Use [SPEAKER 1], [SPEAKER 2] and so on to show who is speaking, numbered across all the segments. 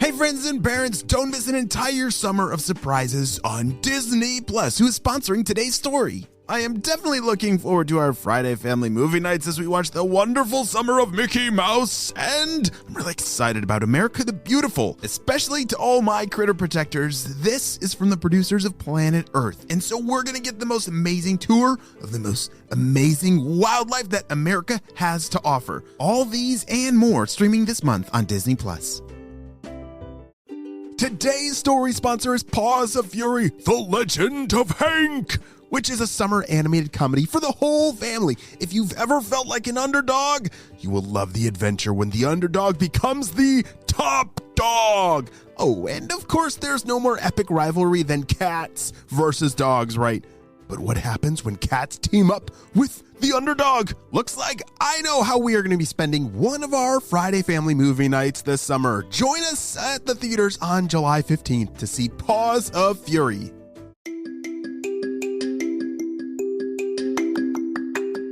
[SPEAKER 1] Hey friends and parents, don't miss an entire summer of surprises on Disney Plus, who is sponsoring today's story. I am definitely looking forward to our Friday family movie nights as we watch the wonderful summer of Mickey Mouse, and I'm really excited about America the Beautiful, especially to all my critter protectors. This is from the producers of Planet Earth, and so we're gonna get the most amazing tour of the most amazing wildlife that America has to offer. All these and more streaming this month on Disney Plus. Today's story sponsor is Paws of Fury, The Legend of Hank, which is a summer animated comedy for the whole family. If you've ever felt like an underdog, you will love the adventure when the underdog becomes the top dog. Oh, and of course, there's no more epic rivalry than cats versus dogs, right? But what happens when cats team up with the underdog? Looks like I know how we are going to be spending one of our Friday family movie nights this summer. Join us at the theaters on July 15th to see Paws of Fury.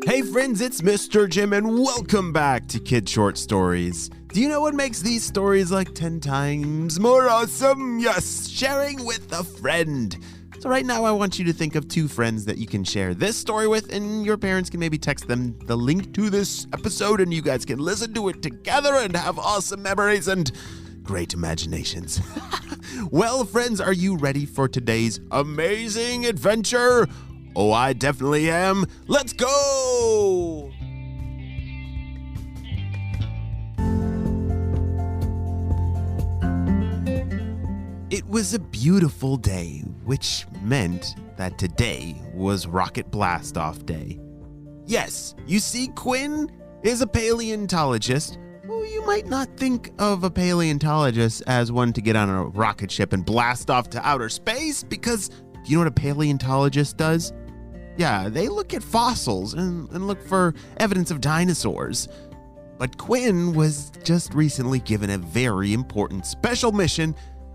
[SPEAKER 1] Hey friends, it's Mr. Jim and welcome back to Kid Short Stories. Do you know what makes these stories like 10 times more awesome? Yes, sharing with a friend. So right now I want you to think of 2 friends that you can share this story with, and your parents can maybe text them the link to this episode and you guys can listen to it together and have awesome memories and great imaginations. Well, friends, are you ready for today's amazing adventure? Oh, I definitely am. Let's go! It was a beautiful day, which meant that today was Rocket Blast-Off Day. Yes, you see, Quinn is a paleontologist. Well, you might not think of a paleontologist as one to get on a rocket ship and blast off to outer space, because do you know what a paleontologist does? Yeah, they look at fossils and look for evidence of dinosaurs. But Quinn was just recently given a very important special mission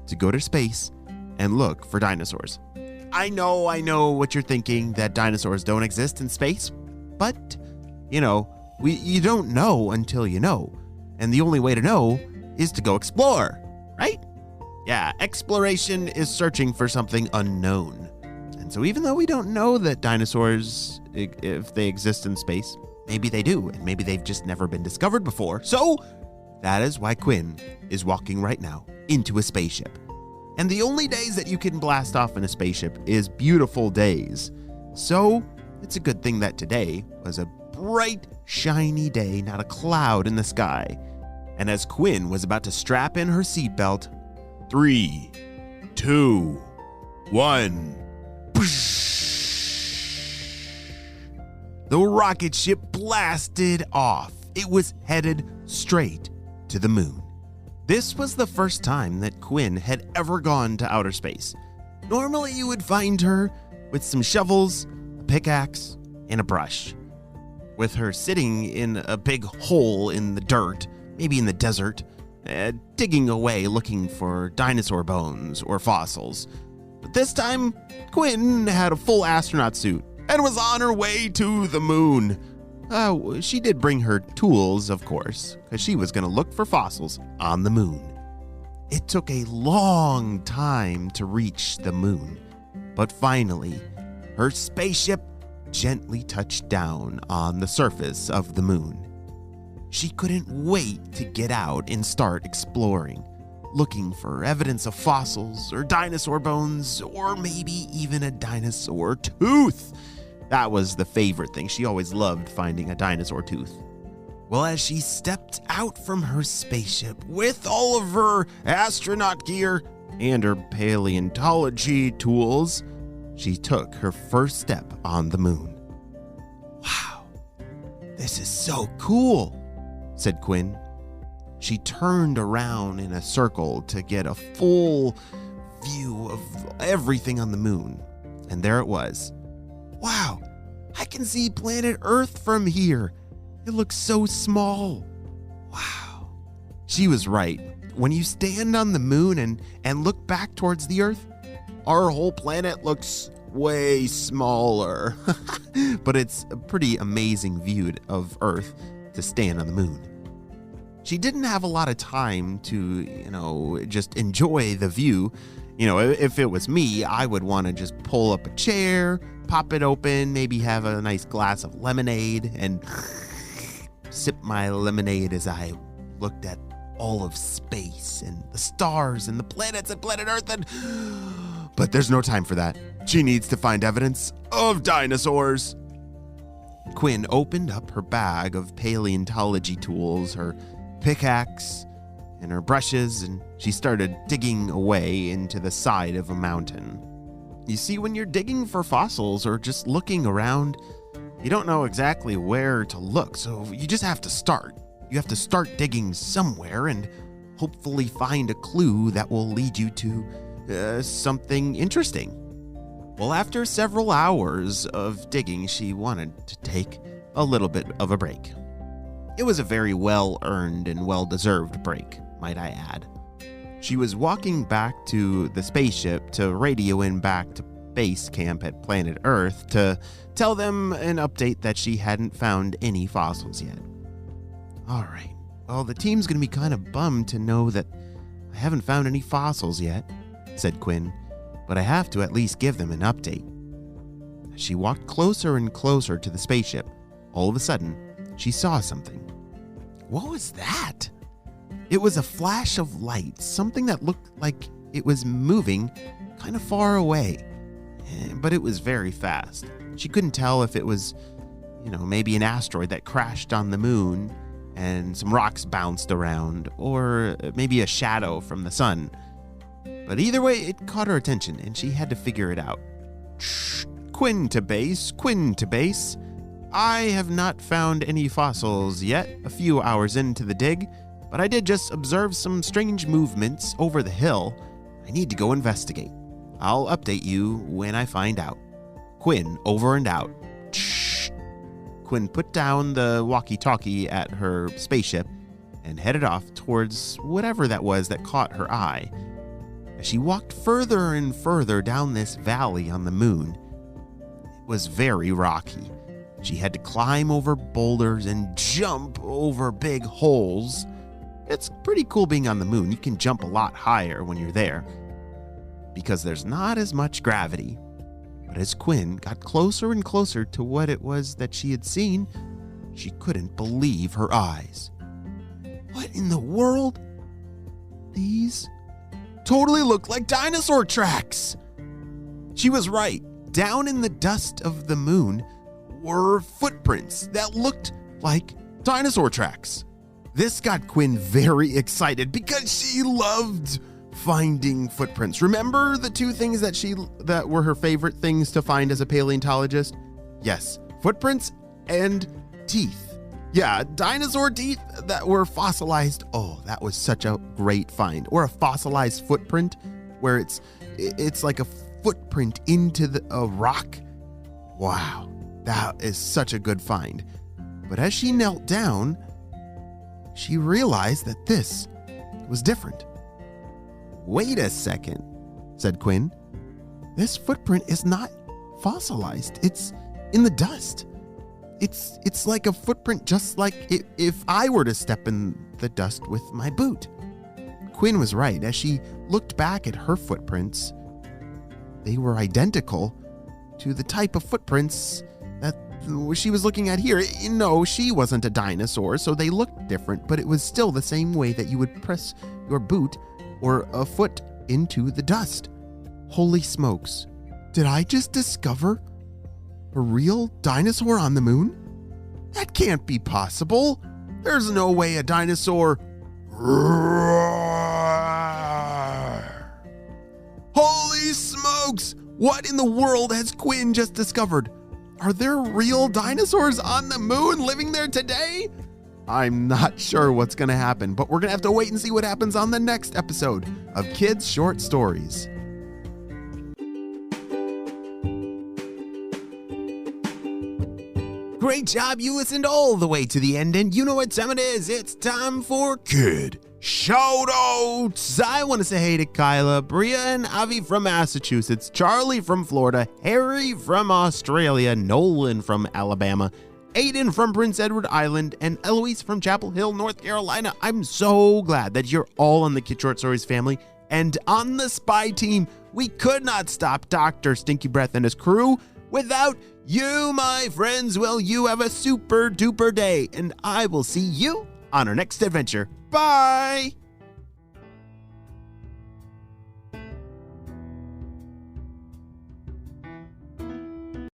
[SPEAKER 1] to go to space and look for dinosaurs. I know what you're thinking, that dinosaurs don't exist in space, but, you don't know until you know. And the only way to know is to go explore, right? Yeah, exploration is searching for something unknown. And so even though we don't know that dinosaurs, if they exist in space, maybe they do, and maybe they've just never been discovered before. So that is why Quinn is walking right now into a spaceship. And the only days that you can blast off in a spaceship is beautiful days. So it's a good thing that today was a bright, shiny day, not a cloud in the sky. And as Quinn was about to strap in her seatbelt, 3, 2, 1. The rocket ship blasted off. It was headed straight to the moon. This was the first time that Quinn had ever gone to outer space. Normally you would find her with some shovels, a pickaxe, and a brush, with her sitting in a big hole in the dirt, maybe in the desert, digging away looking for dinosaur bones or fossils. But this time, Quinn had a full astronaut suit and was on her way to the moon. She did bring her tools, of course, because she was going to look for fossils on the moon. It took a long time to reach the moon, but finally, her spaceship gently touched down on the surface of the moon. She couldn't wait to get out and start exploring, looking for evidence of fossils or dinosaur bones or maybe even a dinosaur tooth. That was the favorite thing. She always loved finding a dinosaur tooth. Well, as she stepped out from her spaceship with all of her astronaut gear and her paleontology tools, she took her first step on the moon. Wow, this is so cool, said Quinn. She turned around in a circle to get a full view of everything on the moon. And there it was. Wow, I can see planet Earth from here. It looks so small. Wow. She was right. When you stand on the moon and look back towards the Earth, our whole planet looks way smaller. But it's a pretty amazing view of Earth to stand on the moon. She didn't have a lot of time to, just enjoy the view. If it was me, I would want to just pull up a chair, pop it open, maybe have a nice glass of lemonade, and sip my lemonade as I looked at all of space and the stars and the planets and planet Earth. But there's no time for that. She needs to find evidence of dinosaurs. Quinn opened up her bag of paleontology tools, her pickaxe, and her brushes, and she started digging away into the side of a mountain. You see, when you're digging for fossils or just looking around, you don't know exactly where to look, so you just have to start. You have to start digging somewhere and hopefully find a clue that will lead you to something interesting. Well, after several hours of digging, she wanted to take a little bit of a break. It was a very well-earned and well-deserved break, might I add. She was walking back to the spaceship to radio in back to base camp at planet Earth to tell them an update that she hadn't found any fossils yet. All right, well, the team's going to be kind of bummed to know that I haven't found any fossils yet, said Quinn, but I have to at least give them an update. As she walked closer and closer to the spaceship, all of a sudden, she saw something. What was that? It was a flash of light, something that looked like it was moving kind of far away, but it was very fast. She couldn't tell if it was, maybe an asteroid that crashed on the moon and some rocks bounced around, or maybe a shadow from the sun. But either way, it caught her attention, and she had to figure it out. Shh, Quinn to base. I have not found any fossils yet, a few hours into the dig, but I did just observe some strange movements over the hill. I need to go investigate. I'll update you when I find out. Quinn, over and out. Shh. Quinn put down the walkie-talkie at her spaceship and headed off towards whatever that was that caught her eye. As she walked further and further down this valley on the moon, it was very rocky. She had to climb over boulders and jump over big holes. It's pretty cool being on the moon. You can jump a lot higher when you're there because there's not as much gravity. But as Quinn got closer and closer to what it was that she had seen, she couldn't believe her eyes. What in the world? These totally look like dinosaur tracks. She was right. Down in the dust of the moon were footprints that looked like dinosaur tracks. This got Quinn very excited because she loved finding footprints. Remember the two things that were her favorite things to find as a paleontologist? Yes, footprints and teeth. Yeah, dinosaur teeth that were fossilized. Oh, that was such a great find. Or a fossilized footprint where it's like a footprint into a rock. Wow, that is such a good find. But as she knelt down, she realized that this was different. Wait a second, said Quinn. This footprint is not fossilized. It's in the dust. It's like a footprint just like if I were to step in the dust with my boot. Quinn was right. As she looked back at her footprints, they were identical to the type of footprints that she was looking at here. No, she wasn't a dinosaur, so they looked different, but it was still the same way that you would press your boot or a foot into the dust. Holy smokes. Did I just discover a real dinosaur on the moon? That can't be possible. There's no way a dinosaur... Holy smokes! What in the world has Quinn just discovered? Are there real dinosaurs on the moon living there today? I'm not sure what's going to happen, but we're going to have to wait and see what happens on the next episode of Kids Short Stories. Great job, you listened all the way to the end, and you know what time it is. It's time for Kid Shoutouts. I want to say hey to Kyla, Bria and Avi from Massachusetts, Charlie from Florida, Harry from Australia, Nolan from Alabama, Aiden from Prince Edward Island, and Eloise from Chapel Hill, North Carolina. I'm so glad that you're all on the Kid Short Stories family. And on the spy team, we could not stop Dr. Stinky Breath and his crew without you, my friends. Well, you have a super duper day, and I will see you on our next adventure. Bye!